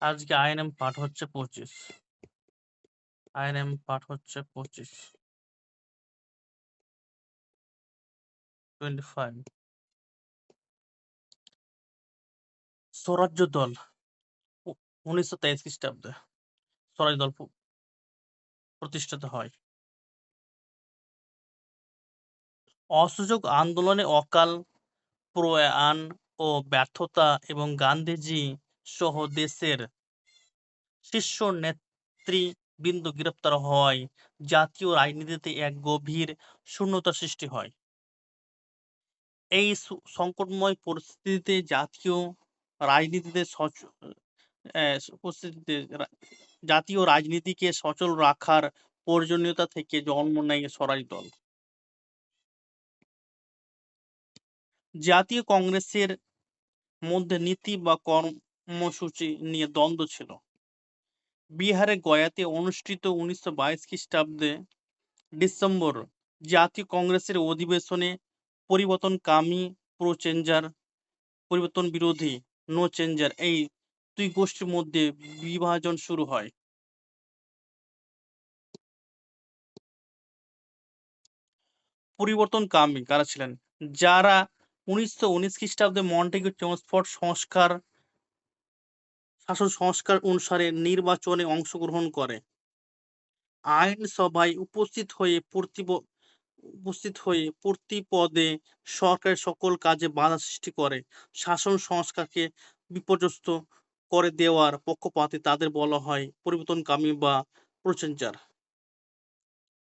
আজকে আইএনএম পাঠ হচ্ছে 25। আইএনএম পাঠ হচ্ছে 25, 25। স্বরাজ্য দল 1923 খ্রিস্টাব্দে স্বরাজ দল প্রতিষ্ঠিত হয়। অসহযোগ আন্দোলনে অকাল প্রয়াণ ও ব্যর্থতা এবং গান্ধীজি সহ দেশের শীর্ষ নেতৃবৃন্দ গ্রেপ্তার হওয়ায় জাতীয় রাজনীতিতে এক গভীর শূন্যতা সৃষ্টি হয়। এই সংকটময় পরিস্থিতিতে জাতীয় রাজনীতিতে জাতীয় রাজনীতিকে সচল রাখার প্রয়োজনীয়তা থেকে জন্ম নেয় স্বরাজ দল। জাতীয় কংগ্রেসের মধ্যে নীতি বা কর্মসূচি নিয়ে দ্বন্দ্ব ছিল। বিহারের গয়াতে অনুষ্ঠিত 1922 খ্রিস্টাব্দে ডিসেম্বর জাতীয় কংগ্রেসের অধিবেশনে পরিবর্তনকামী প্রো-চেঞ্জার, পরিবর্তন বিরোধী নো চেঞ্জার এই দুই গোষ্ঠীর মধ্যে বিভাজন শুরু হয়। পরিবর্তনকামী কারা ছিলেন? যারা 1919 খ্রিস্টাব্দে মন্টেগু-চেমস্ফোর্ড শাসন সংস্কার অনুসারে নির্বাচনে অংশগ্রহণ করে, আইনসভায় উপস্থিত হয়ে প্রতি পদে সরকারের সকল কাজে বাধা সৃষ্টি করে শাসন সংস্কারকে বিপর্যস্ত করে দেওয়ার পক্ষপাতী তাদের বলা হয় পরিবর্তনকামী বা প্রো-চেঞ্জার।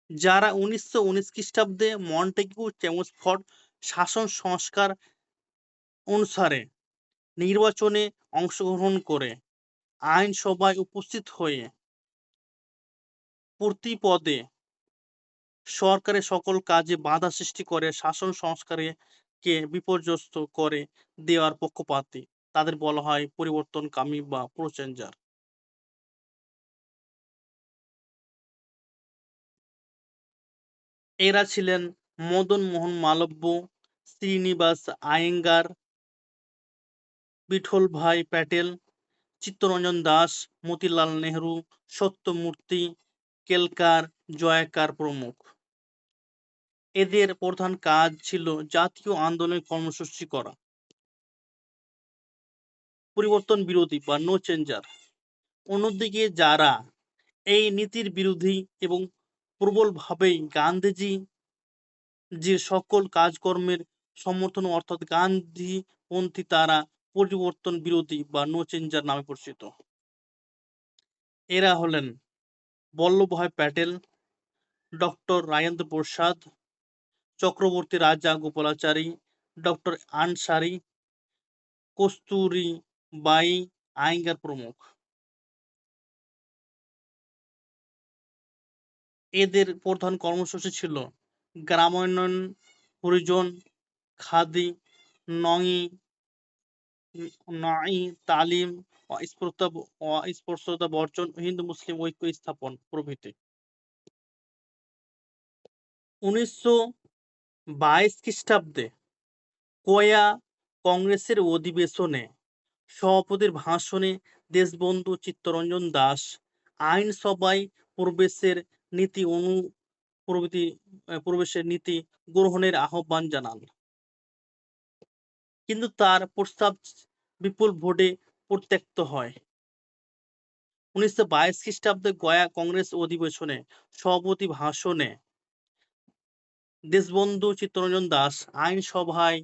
যারা 1919 খ্রিস্টাব্দে মন্টেগু-চেমস্ফোর্ড শাসন সংস্কার অনুসারে নির্বাচনে অংশগ্রহণ করে আইনসভায় উপস্থিত হয়ে প্রতি পদে সরকারের সকল কাজে বাধা সৃষ্টি করে শাসন সংস্কারকে বিপর্যস্ত করে দেওয়ার পক্ষপাতী তাদের বলা হয় পরিবর্তনকামী বা প্রো-চেঞ্জার। এরা ছিলেন মদন মোহন মালব্য, শ্রীনিবাস আয়েঙ্গার, বিঠলভাই প্যাটেল, চিত্তরঞ্জন দাস, মতিলাল নেহরু, সত্যমূর্তি কেলকার, জয়াকার প্রমুখ। এদের প্রধান কাজ ছিল জাতীয় আন্দোলনের কর্মসূচি করা, পরিবর্তন বিরোধী বা নো চেঞ্জার। অন্যদিকে যারা এই নীতির বিরোধী এবং প্রবলভাবেই গান্ধীজি যে সকল কাজকর্মের সমর্থন অর্থাৎ গান্ধীপন্থী তারা পরিবর্তন বিরোধী বা নো চেঞ্জার নামে পরিচিত। এরা হলেন বল্লভভাই প্যাটেল, ডক্টর রাজেন্দ্র প্রসাদ, চক্রবর্তী রাজা গোপালাচারী, ডক্টর আনসারী, কস্তুরীবাঈ আয়েঙ্গার প্রমুখ। এদের প্রধান কর্মসূচি ছিল গ্রামোন্নয়ন, হরিজন, খাদি, নঈ তালিম, অস্পৃশ্যতা বর্জন, হিন্দু মুসলিম ঐক্য স্থাপন প্রভৃতি। 1922 খ্রিস্টাব্দে কোয়া কংগ্রেসের অধিবেশনে সভাপতির ভাষণে দেশবন্ধু চিত্তরঞ্জন দাস আইনসভায় প্রবেশের নীতি গ্রহণের আহ্বান জানান, কিন্তু তার প্রস্তাব বিপুল ভোটে পরিত্যক্ত হয়। 1922 খ্রিস্টাব্দে গয়া কংগ্রেস অধিবেশনে সভাপতি ভাষণে দেশবন্ধু চিত্তরঞ্জন দাস আইনসভায়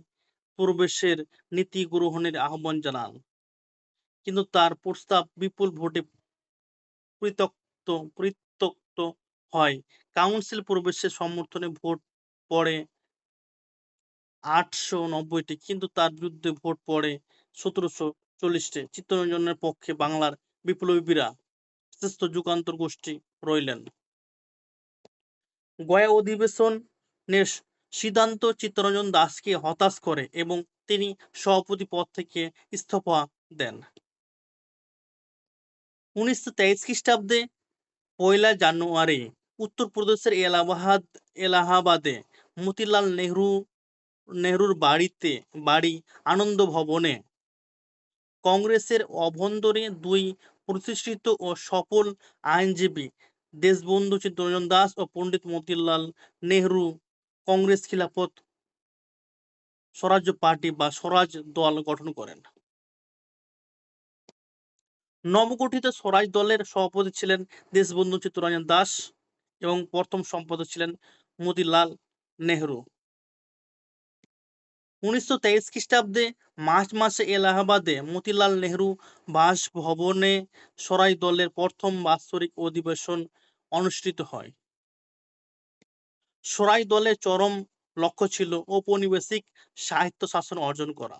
প্রবেশের নীতি গ্রহণের আহ্বান জানান, কিন্তু তার প্রস্তাব বিপুল ভোটে পরিত্যক্ত হয়। কাউন্সিল প্রবেশের সমর্থনে ভোট পড়ে 890টি, কিন্তু তার বিরুদ্ধে ভোট পড়ে 1740টি। চিত্তরঞ্জনের পক্ষে বাংলার বিপ্লবীরা শ্রেষ্ঠ যুগান্তর গোষ্ঠী রইলেন। গয়া অধিবেশনের সিদ্ধান্ত চিত্তরঞ্জন দাসকে হতাশ করে এবং তিনি সভাপতি পদ থেকে ইস্তফা দেন। 1923 খ্রিস্টাব্দে 1 জানুয়ারি উত্তরপ্রদেশের এলাহাবাদে মতিলাল নেহরুর বাড়ি আনন্দ ভবনে কংগ্রেসের অভ্যন্তরে দুই প্রতিষ্ঠিত ও সফল আইনজীবী দেশবন্ধু চিত্তরঞ্জন দাস ও পণ্ডিত মতিলাল নেহরু কংগ্রেস খিলাফত স্বরাজ্য পার্টি বা স্বরাজ দল গঠন করেন। নবগঠিত স্বরাজ দলের সভাপতি ছিলেন দেশবন্ধু চিত্তরঞ্জন দাস এবং প্রথম সম্পাদক ছিলেন মতিলাল নেহরু। 1923 খ্রিস্টাব্দে মার্চ মাসে এলাহাবাদে মতিলাল নেহরু বাসভবনে স্বরাজ দলের প্রথম বাৎসরিক অধিবেশন অনুষ্ঠিত হয়। স্বরাজ দলের চরম লক্ষ্য ছিল ঔপনিবেশিক সাহিত্য শাসন অর্জন করা।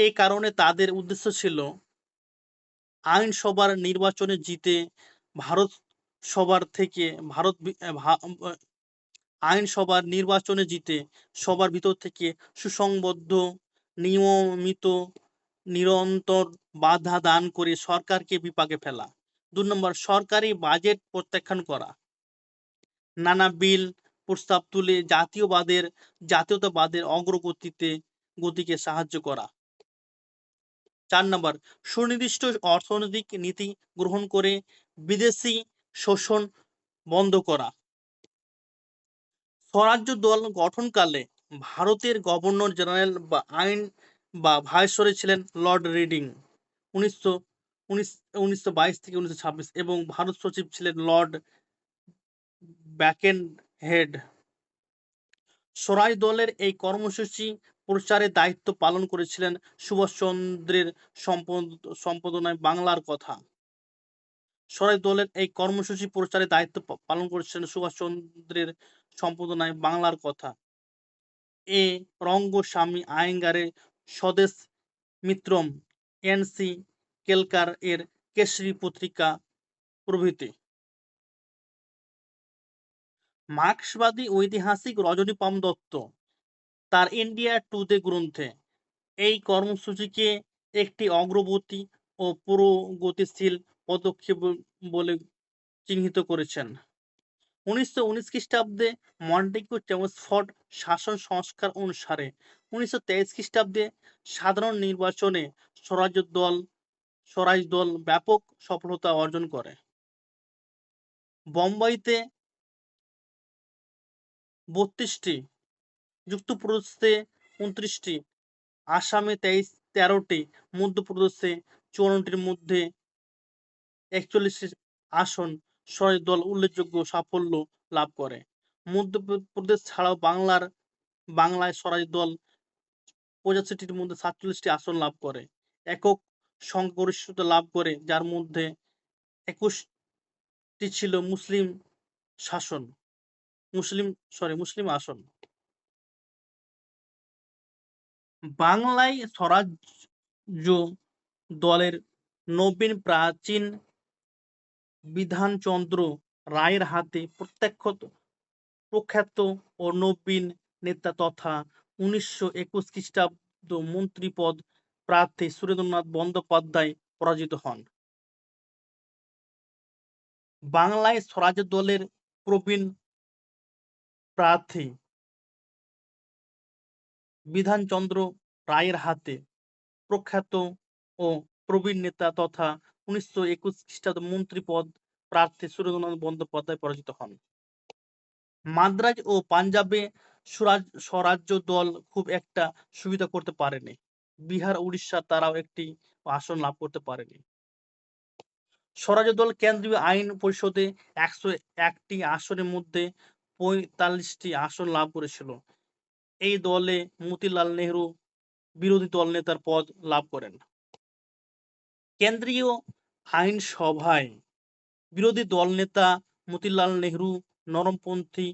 এই কারণে তাদের উদ্দেশ্য ছিল আইনসভার নির্বাচনে জিতে ভারত সভার থেকে আইনসভার নির্বাচনে জিতে সবার ভিতর থেকে সুসংবদ্ধ নিয়মিত নিরন্তর বাধা দান করে সরকারকে বিপাকে ফেলা। 2 নম্বর সরকারি বাজেট প্রত্যাখ্যান করা। নানা বিল প্রস্তাব তুলে জাতীয়তাবাদের গতিকে সাহায্য করা। 4 নম্বর সুনির্দিষ্ট অর্থনৈতিক নীতি গ্রহণ করে বিদেশি শোষণ বন্ধ করা। স্বরাজ্য দল গঠনকালে ভারতের গভর্নর জেনারেল বা ভাইসরয় ছিলেন লর্ড রিডিং 1922 এবং ভারত সচিব ছিলেন লর্ড ব্যাকেনহেড। স্বরাজ দলের এই কর্মসূচি প্রচারের দায়িত্ব পালন করেছিলেন সুভাষচন্দ্রের সম্পাদনায় বাংলার কথা। স্বরাজ দলের এই কর্মসূচি প্রচারের দায়িত্ব পালন করেছিলেন সুভাষচন্দ্রের সম্পাদনায় বাংলার কথা, এ রঙ্গস্বামী আয়েঙ্গারের স্বদেশ মিত্রম, এন.সি. কেলকার এর কেশরী পত্রিকা প্রভৃতি। মার্ক্সবাদী ঐতিহাসিক রজনীপাম দত্ত তার ইন্ডিয়া টুডে গ্রন্থে এই কর্মসূচিকে একটি অগ্রগতি ও প্রগতিশীল পদক্ষেপ বলে চিহ্নিত করেছেন। 1919 খ্রিস্টাব্দে মন্টেগু চেমসফোর্ড শাসন সংস্কার অনুসারে 1923 খ্রিস্টাব্দে সাধারণ নির্বাচনে স্বরাজ দল ব্যাপক সফলতা অর্জন করে। বোম্বাইতে 32টি, যুক্তপ্রদেশে 29টি, আসামে 13টি, মধ্যপ্রদেশে 54টির মধ্যে 41টি আসন স্বরাজ দল উল্লেখযোগ্য সাফল্য লাভ করে। মধ্যপ্রদেশ ছাড়াও বাংলায় স্বরাজ দল 85টির মধ্যে 47টি আসন লাভ করে, একক সংখ্যাগরিষ্ঠতা লাভ করে, যার মধ্যে 21টি ছিল মুসলিম আসন। বাংলায় স্বরাজ্য দলের নবীন প্রাচীন বিধানচন্দ্র রায়ের হাতে প্রখ্যাত ও নবীন নেতা তথা 1921 খ্রিস্টাব্দ মন্ত্রীপদ প্রার্থী সুরেন্দ্রনাথ বন্দ্যোপাধ্যায় পরাজিত হন। বাংলায় স্বরাজ দলের প্রবীণ প্রার্থী বিধানচন্দ্র রায়ের হাতে প্রখ্যাত ও প্রবীণ নেতা তথা 1921 খ্রিস্টাব্দ মন্ত্রীপদ প্রার্থী সুরেন্দ্রনাথ বন্দ্যোপাধ্যায় পরাজিত হন। মাদ্রাজ ও পাঞ্জাবে স্বরাজ্য দল খুব একটা সুবিধা করতে পারেনি। বিহার, উড়িষ্যা তারাও একটি আসন লাভ করতে পারেনি। স্বরাজ দল কেন্দ্রীয় আইন পরিষদে 101টি আসনের মধ্যে 45টি আসন লাভ করেছিল। এই দলে মতিলাল নেহরু বিরোধী দলনেতার পদ লাভ করেন। কেন্দ্রীয় আইনসভায় বিরোধী দলনেতা মতিলাল নেহরু নরমপন্থী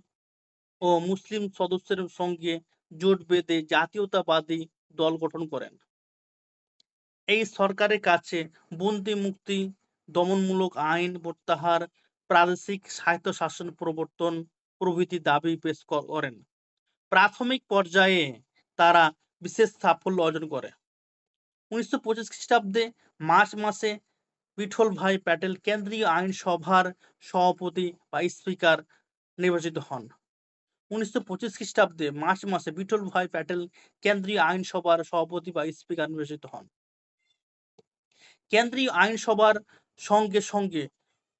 ও মুসলিম সদস্যের সঙ্গে জোট বেঁধে জাতীয়তাবাদী দল গঠন করেন। এই সরকারের কাছে বন্দি মুক্তি, দমনমূলক আইন প্রত্যাহার, প্রাদেশিক স্বায়ত্তশাসন প্রবর্তন প্রভৃতি দাবি পেশ করেন। প্রাথমিক পর্যায়ে তারা বিশেষ সাফল্য অর্জন করে। 1925 খ্রিস্টাব্দে মার্চ মাসে বিঠলভাই প্যাটেল কেন্দ্রীয় আইনসভার সভাপতি বা স্পিকার নির্বাচিত হন। 1925 খ্রিস্টাব্দে মার্চ মাসে বিঠলভাই প্যাটেল কেন্দ্রীয় আইনসভার সভাপতি বা স্পিকার নির্বাচিত হন। কেন্দ্রীয় আইনসভার সঙ্গে সঙ্গে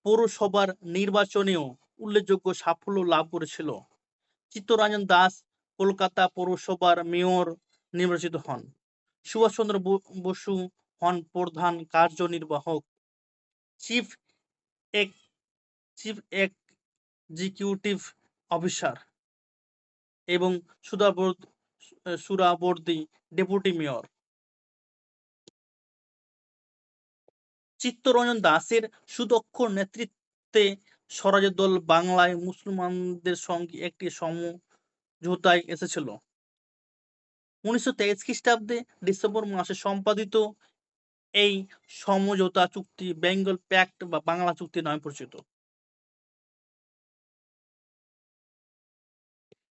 পৌরসভার নির্বাচনেও উল্লেখযোগ্য সাফল্য লাভ করেছিল। চিত্তরঞ্জন দাস কলকাতা পৌরসভার মেয়র নির্বাচিত হন। সুভাষচন্দ্র বসু হন প্রধান কার্যনির্বাহক চিফ এক্সিকিউটিভ অফিসার এবং সুরাবর্দী ডেপুটি মেয়র। চিত্তরঞ্জন দাসের সুদক্ষ নেতৃত্বে স্বরাজ্য দল বাংলায় মুসলমানদের সঙ্গে একটি সমঝোতায় এসেছিল। 1923 খ্রিস্টাব্দে ডিসেম্বর মাসে সম্পাদিত এই সমঝোতা চুক্তি বেঙ্গল প্যাক্ট বা বাংলা চুক্তি নামে পরিচিত।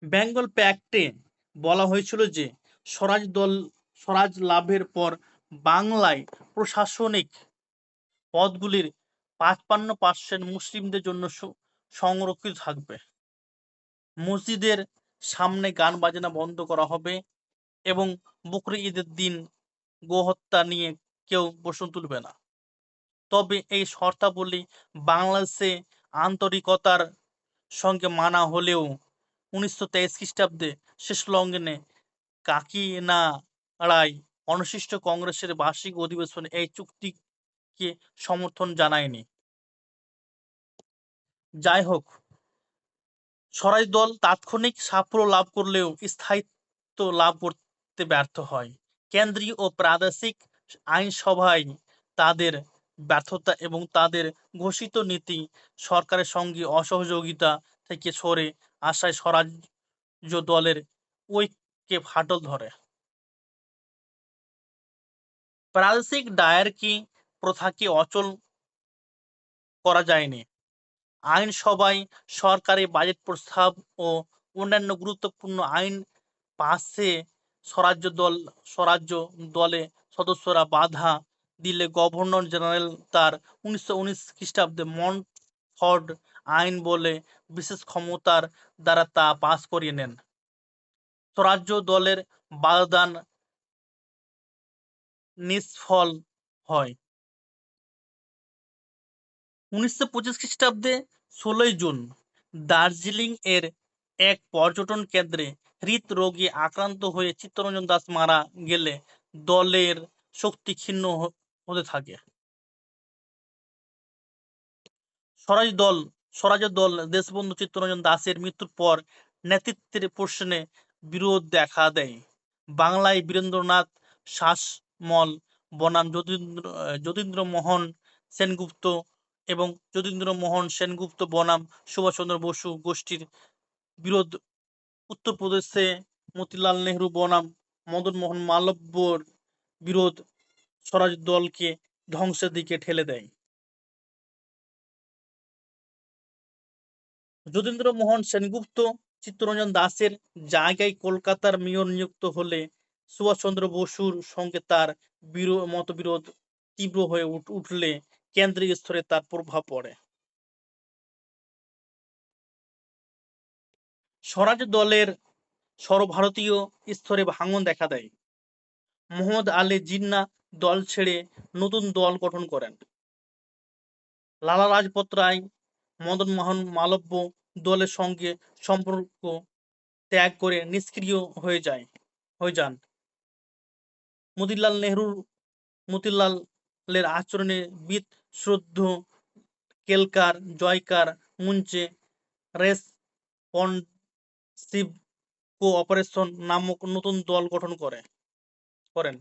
বেঙ্গল প্যাক্টে বলা হয়েছিল যে স্বরাজ লাভের পর বাংলায় প্রশাসনিক পদগুলির ৫৫% মুসলিমদের জন্য সংরক্ষিত থাকবে। মসজিদের সামনে গান বাজনা বন্ধ করা হবে এবং বকরি ঈদের দিন গোহত্যা নিয়ে কেউ প্রশ্ন তুলবে না। তবে এই শর্তাবলী বাংলাদেশে আন্তরিকতার সঙ্গে মানা হলেও 1923 খ্রিস্টাব্দে শেষ লগ্নে কাকিনাড়ায় অনুষ্ঠিত কংগ্রেসের বার্ষিক অধিবেশনে এই চুক্তিকে সমর্থন জানায়নি। যাই হোক, স্বরাজ দল তাৎক্ষণিক সাফল্য লাভ করলেও স্থায়িত্ব লাভ করতে ব্যর্থ হয়। কেন্দ্রীয় ও প্রাদেশিক আইনসভায় তাদের ব্যর্থতা এবং তাদের ঘোষিত নীতি সরকারের সঙ্গে অসহযোগিতা থেকে সরে আসায় স্বরাজ্য দলের ঐক্যে ফাটল ধরে। প্রাদেশিক ডায়ারকি প্রথাকে অচল করা যায়নি। আইনসভায় সরকারি বাজেট প্রস্তাব ও অন্যান্য গুরুত্বপূর্ণ আইন পাশে স্বরাজ্য দলে সদস্যরা বাধা দিলে গভর্নর জেনারেল তার 1919 খ্রিস্টাব্দে মন্টফোর্ড আইন বলে বিশেষ ক্ষমতার দ্বারা তা পাস করিয়ে নেন। স্বরাজ্য দলের বাগদান নিষ্ফল হয়। 1925 খ্রিস্টাব্দে 16 জুন দার্জিলিং এর এক পর্যটন কেন্দ্রে হৃদরোগে আক্রান্ত হয়ে চিত্তরঞ্জন দাস মারা গেলে দলের শক্তি ক্ষীণ হতে থাকে। স্বরাজ দল দেশবন্ধু চিত্তরঞ্জন দাসের মৃত্যুর পর নেতৃত্বের প্রশ্নে বিরোধ দেখা দেয়। বাংলায় বীরেন্দ্রনাথ শাসমল বনাম যতীন্দ্রমোহন সেনগুপ্ত এবং যতীন্দ্রমোহন সেনগুপ্ত বনাম সুভাষচন্দ্র বসু গোষ্ঠীর বিরোধ। উত্তরপ্রদেশে মতিলাল নেহরু বনাম মদন মোহন মালব্যর বিরোধ স্বরাজ দলকে ধ্বংসের দিকে ঠেলে দেয়। যতীন্দ্রমোহন সেনগুপ্ত চিত্তরঞ্জন দাসের জায়গায় কলকাতার মেয়র নিযুক্ত হলে সুভাষচন্দ্র বসুর সঙ্গে তার মতবিরোধ তীব্র হয়ে উঠলে কেন্দ্রীয় স্তরে তার প্রভাব পড়ে। স্বরাজ দলের সর্বভারতীয় স্তরে ভাঙন দেখা দেয়। মোহাম্মদ আলী জিন্নাহ দল ছেড়ে নতুন দল গঠন করেন। লালা লাজপত রায় মদন মোহন মালব্য দলের সঙ্গে সম্পর্ক ত্যাগ করে নিষ্ক্রিয় হয়ে যান। মতিলালের আচরণে বিতশ্রদ্ধ কেলকার জয়কার মঞ্চে রেসপন্সিভ কোঅপারেশন নামক নতুন দল গঠন করেন।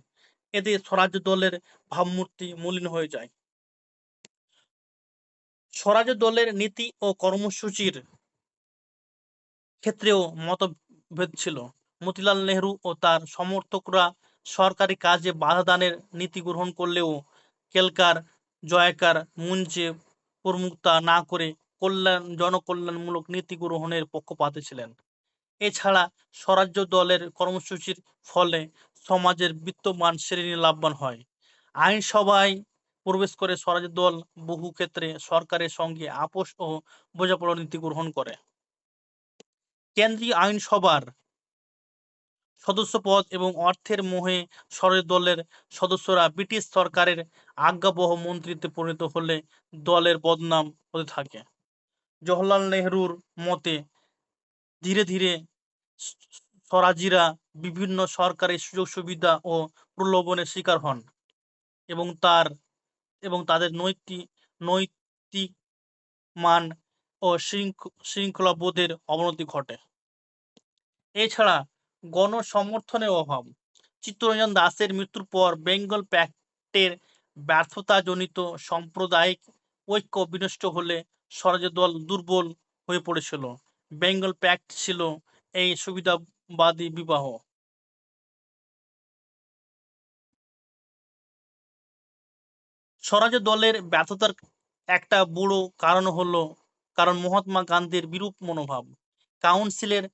এতে স্বরাজ দলের ভাবমূর্তি মলিন হয়ে যায়। স্বরাজ দলের নীতি ও কর্মসূচির ক্ষেত্রেও মতভেদ ছিল। মতিলাল নেহরু ও তার সমর্থকরা সরকারি কাজে বাধা দানের নীতি গ্রহণ করলেও কেলকার জয়কার মঞ্চে প্রমুখতা না করে জনকল্যাণমূলক নীতি গ্রহণের পক্ষপাতী ছিলেন। এছাড়া স্বরাজ্য দলের কর্মসূচির ফলে সমাজের বিত্তবান শ্রেণী লাভবান হয়। আইনসভায় প্রবেশ করে স্বরাজ দল বহু ক্ষেত্রে সরকারের সঙ্গে আপোষ ও বোঝাপড়ার নীতি গ্রহণ করে। কেন্দ্রীয় আইনসভার সদস্যপদ এবং অর্থের মোহে স্বরাজ দলের সদস্যরা ব্রিটিশ সরকারের আজ্ঞাবহ মন্ত্রীতে পরিণত হলে দলের বদনাম হতে থাকে। জওহরলাল নেহরুর মতে ধীরে ধীরে স্বরাজীরা বিভিন্ন সরকারি সুযোগ সুবিধা ও প্রলোভনের শিকার হন এবং তাদের নৈতিক মান ও শৃঙ্খলাবোধের অবনতি ঘটে। এছাড়া গণসমর্থনের অভাব। চিত্তরঞ্জন দাসের মৃত্যুর পর বেঙ্গল প্যাক্টের ব্যর্থতাজনিত সাম্প্রদায়িক ঐক্য বিনষ্ট হলে স্বরাজের দল দুর্বল হয়ে পড়েছিল। বেঙ্গল প্যাক্ট ছিল এই সুবিধাবাদী বিবাহ। স্বরাজ দলের ব্যর্থতার একটা বড় কারণ মহাত্মা গান্ধীর বিরূপ মনোভাব। কাউন্সিলের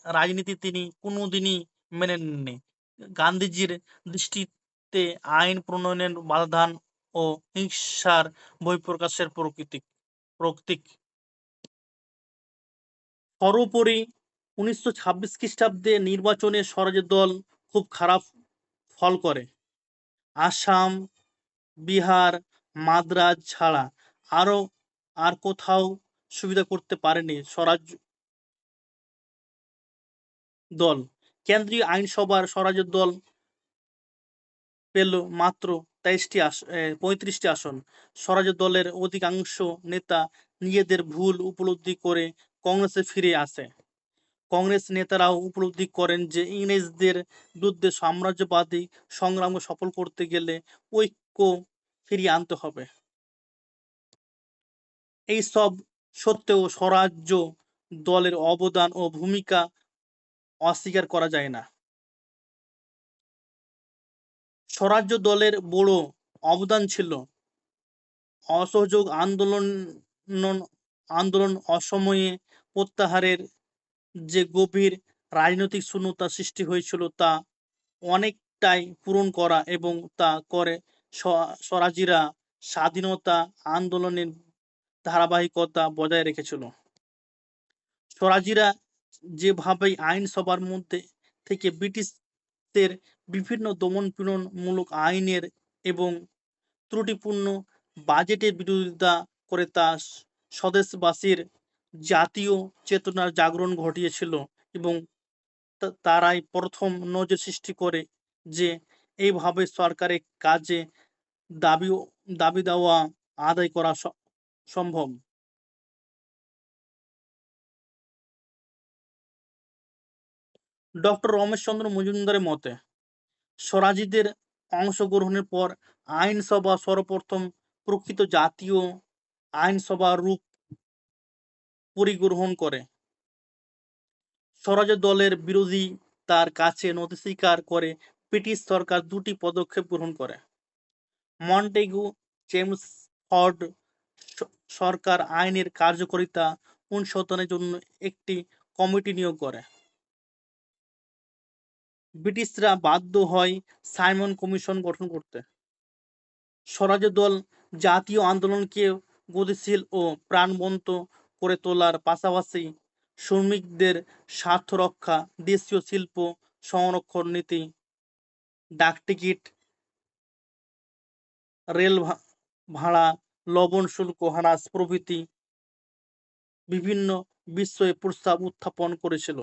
রাজনীতি তিনি কোনোদিনই মেনে নেননি। গান্ধীজির দৃষ্টিতে আইন প্রণয়নের বাধাদান ও হিংসার বহিঃপ্রকাশের প্রতীক। সর্বোপরি 1926 খ্রিস্টাব্দে নির্বাচনে স্বরাজের দল খুব খারাপ ফল করে। আসাম, বিহার, মাদ্রাজ ছাড়া আর কোথাও সুবিধা করতে পারেনি স্বরাজ দল। কেন্দ্রীয় আইনসভার স্বরাজের দল পেল মাত্র 35টি আসন। স্বরাজের দলের অধিকাংশ নেতা নিজেদের ভুল উপলব্ধি করে কংগ্রেসে ফিরে আসে। কংগ্রেস নেতারাও উপলব্ধি করেন যে ইংরেজদের বিরুদ্ধে সাম্রাজ্যবাদী সংগ্রামকে সফল করতে গেলে ঐক্য ফিরিয়ে আনতে হবে। এই সব সত্ত্বেও স্বরাজ্য দলের অবদান ও ভূমিকা অস্বীকার করা যায় না। স্বরাজ্য দলের বড় অবদান ছিল অসহযোগ আন্দোলন অসময়ে প্রত্যাহারের যে গভীর রাজনৈতিক শূন্যতা সৃষ্টি হয়েছিল তা অনেকটাই পূরণ করা এবং তা করে স্বরাজীরা স্বাধীনতা আন্দোলনের ধারাবাহিকতা বজায় রেখেছিল। স্বরাজীরা যেভাবেই আইনসভার মধ্যে থেকে ব্রিটিশদের বিভিন্ন দমনপীড়নমূলক আইনের এবং ত্রুটিপূর্ণ বাজেটের বিরোধিতা করে তা স্বদেশবাসীর জাতীয় চেতনার জাগরণ ঘটিয়েছিল এবং তারাই প্রথম নজির সৃষ্টি করে যে এইভাবে সরকারের কাজে দাবি দেওয়া আদায় করা সম্ভব। ডক্টর রমেশচন্দ্র মজুমদারের মতে স্বরাজীদের অংশগ্রহণের পর আইনসভা সর্বপ্রথম প্রকৃত জাতীয় আইনসভার রূপ পরিগ্রহণ করে। স্বরাজ দলের বিরোধী তার কাছে নথি স্বীকার করে ব্রিটিশ সরকার দুটি পদক্ষেপ গ্রহণ করে। মন্টেগু চেমসফোর্ড সরকার আইনের কার্যকারিতা অনুসন্ধানের জন্য একটি কমিটি নিয়োগ করে। ব্রিটিশরা বাধ্য হয় সাইমন কমিশন গঠন করতে। স্বরাজ দল জাতীয় আন্দোলনকে গতিশীল ও প্রাণবন্ত করে তোলার পাশাপাশি শ্রমিকদের স্বার্থ রক্ষা, দেশীয় শিল্প সংরক্ষণ নীতি, ডাকটিকিট, রেল ভাড়া, লবণ শুল্ক হ্রাস প্রভৃতি বিভিন্ন বিষয়ে প্রস্তাব উত্থাপন করেছিল।